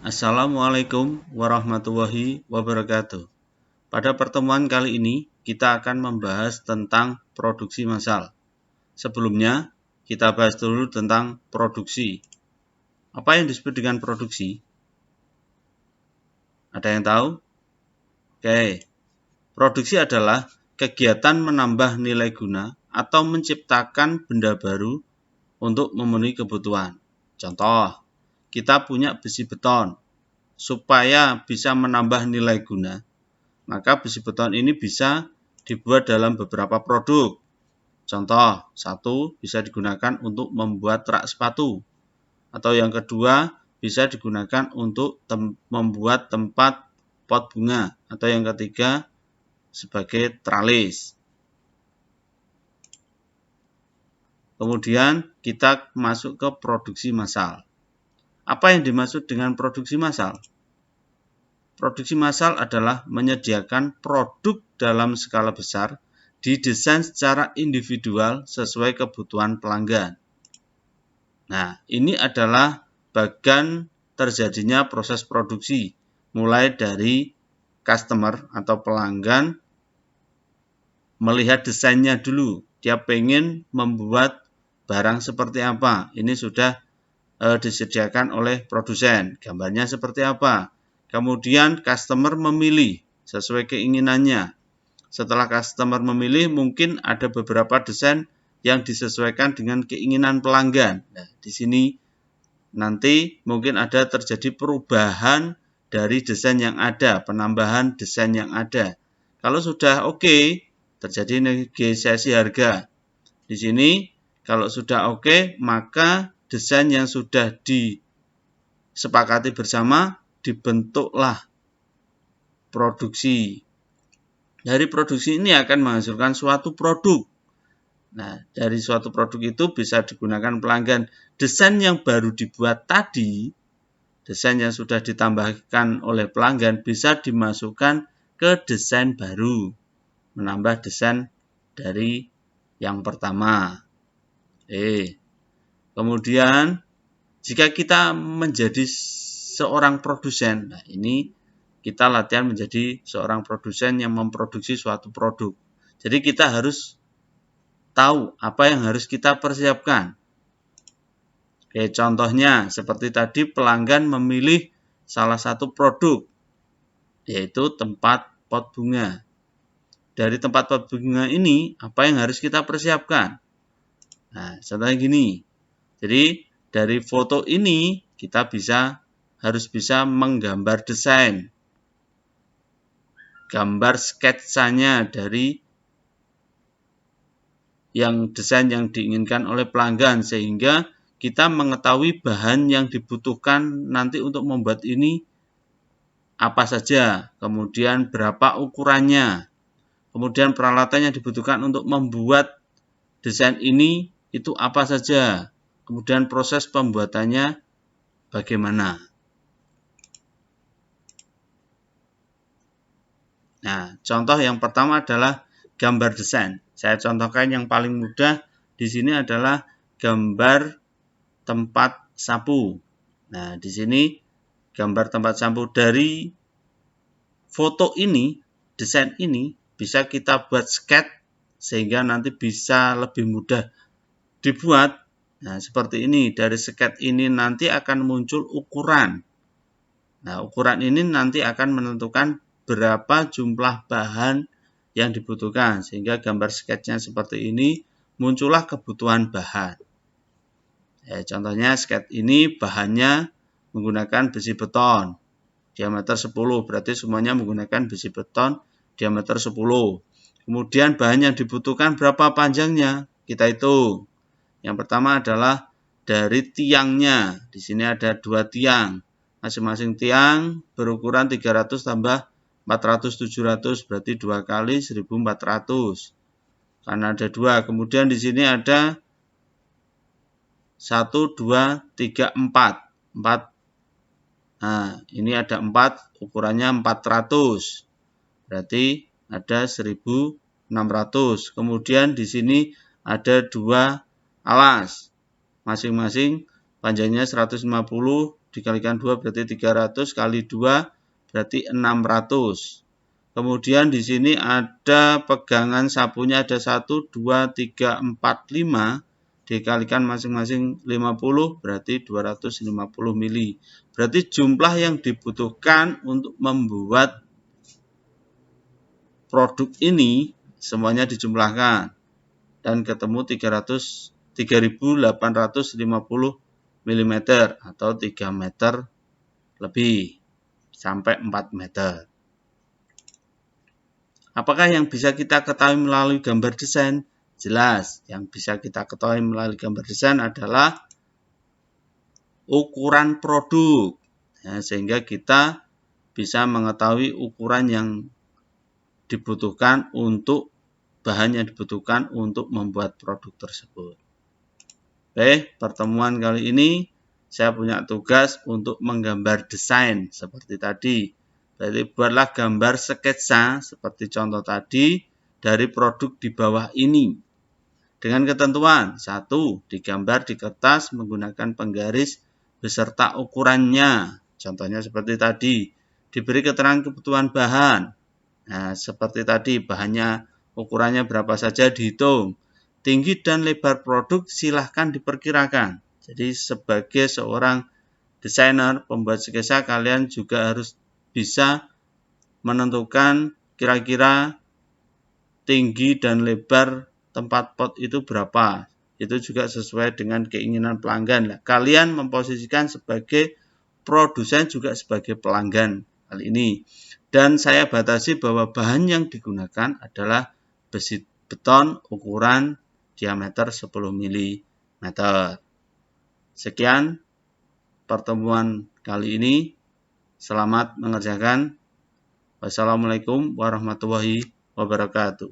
Assalamualaikum warahmatullahi wabarakatuh. Pada pertemuan kali ini, kita akan membahas tentang produksi massal. Sebelumnya, kita bahas dulu tentang produksi. Apa yang disebut dengan produksi? Ada yang tahu? Oke. Produksi adalah kegiatan menambah nilai guna atau menciptakan benda baru untuk memenuhi kebutuhan. Contoh, kita punya besi beton. Supaya bisa menambah nilai guna, maka besi beton ini bisa dibuat dalam beberapa produk. Contoh, satu bisa digunakan untuk membuat rak sepatu. Atau yang kedua, bisa digunakan untuk membuat tempat pot bunga. Atau yang ketiga, sebagai tralis. Kemudian kita masuk ke produksi massal. Apa yang dimaksud dengan produksi massal? Produksi massal adalah menyediakan produk dalam skala besar, didesain secara individual sesuai kebutuhan pelanggan. Nah, ini adalah bagian terjadinya proses produksi, mulai dari customer atau pelanggan melihat desainnya dulu. Dia pengen membuat barang seperti apa. Ini sudah disediakan oleh produsen. Gambarnya seperti apa. Kemudian customer memilih sesuai keinginannya. Setelah customer memilih, mungkin ada beberapa desain yang disesuaikan dengan keinginan pelanggan. Nah, di sini nanti mungkin ada terjadi perubahan dari desain yang ada, penambahan desain yang ada. Kalau sudah oke, terjadi negosiasi harga. Di sini kalau sudah oke, maka desain yang sudah disepakati bersama dibentuklah produksi. Dari produksi ini akan menghasilkan suatu produk. Nah, dari suatu produk itu bisa digunakan pelanggan. Desain yang baru dibuat tadi, desain yang sudah ditambahkan oleh pelanggan bisa dimasukkan ke desain baru. Menambah desain dari yang pertama. Kemudian, jika kita menjadi seorang produsen, nah ini kita latihan menjadi seorang produsen yang memproduksi suatu produk. Jadi kita harus tahu apa yang harus kita persiapkan. Contohnya seperti tadi pelanggan memilih salah satu produk, yaitu tempat pot bunga. Dari tempat pot bunga ini, apa yang harus kita persiapkan? Nah, contohnya gini. Jadi dari foto ini kita harus bisa menggambar desain. Gambar sketsanya dari desain yang diinginkan oleh pelanggan sehingga kita mengetahui bahan yang dibutuhkan nanti untuk membuat ini apa saja, kemudian berapa ukurannya, kemudian peralatan yang dibutuhkan untuk membuat desain ini itu apa saja, kemudian proses pembuatannya bagaimana. Nah, contoh yang pertama adalah gambar desain. Saya contohkan yang paling mudah di sini adalah gambar tempat sapu. Nah, di sini gambar tempat sapu. Dari foto ini, desain ini bisa kita buat sketch sehingga nanti bisa lebih mudah dibuat. Nah, seperti ini. Dari sketch ini nanti akan muncul ukuran. Nah, ukuran ini nanti akan menentukan berapa jumlah bahan yang dibutuhkan. Sehingga gambar sketsnya seperti ini, muncullah kebutuhan bahan. Contohnya sketch ini bahannya menggunakan besi beton. Diameter 10, berarti semuanya menggunakan besi beton diameter 10. Kemudian bahan yang dibutuhkan berapa panjangnya? Kita hitung. Yang pertama adalah dari tiangnya. Di sini ada 2 tiang. Masing-masing tiang berukuran 300 tambah 400, 700, berarti 2 kali 1400. Karena ada 2. Kemudian di sini ada 1, 2, 3, 4. 4. Nah, ini ada 4, ukurannya 400. Berarti ada 1600. Kemudian di sini ada 2 alas. Masing-masing panjangnya 150, dikalikan 2 berarti 300, kali 2 berarti 600. Kemudian di sini ada pegangan sapunya ada 1, 2, 3, 4, 5. Dikalikan masing-masing 50 berarti 250 mili. Berarti jumlah yang dibutuhkan untuk membuat produk ini semuanya dijumlahkan dan ketemu 3850 mm atau 3 meter lebih sampai 4 meter. Apakah yang bisa kita ketahui melalui gambar desain? Jelas, yang bisa kita ketahui melalui gambar desain adalah ukuran produk. Ya, sehingga kita bisa mengetahui ukuran yang dibutuhkan untuk bahan yang dibutuhkan untuk membuat produk tersebut. Oke, pertemuan kali ini saya punya tugas untuk menggambar desain seperti tadi. Berarti buatlah gambar sketsa seperti contoh tadi dari produk di bawah ini. Dengan ketentuan, 1. Digambar di kertas menggunakan penggaris beserta ukurannya. Contohnya seperti tadi. Diberi keterangan kebutuhan bahan. Nah, seperti tadi, bahannya ukurannya berapa saja dihitung. Tinggi dan lebar produk silahkan diperkirakan. Jadi sebagai seorang desainer, pembuat sketsa, kalian juga harus bisa menentukan kira-kira tinggi dan lebar tempat pot itu berapa. Itu juga sesuai dengan keinginan pelanggan. Kalian memposisikan sebagai produsen juga sebagai pelanggan hal ini. Dan saya batasi bahwa bahan yang digunakan adalah besi beton ukuran diameter 10 mm. Sekian pertemuan kali ini. Selamat mengerjakan. Wassalamualaikum warahmatullahi wabarakatuh.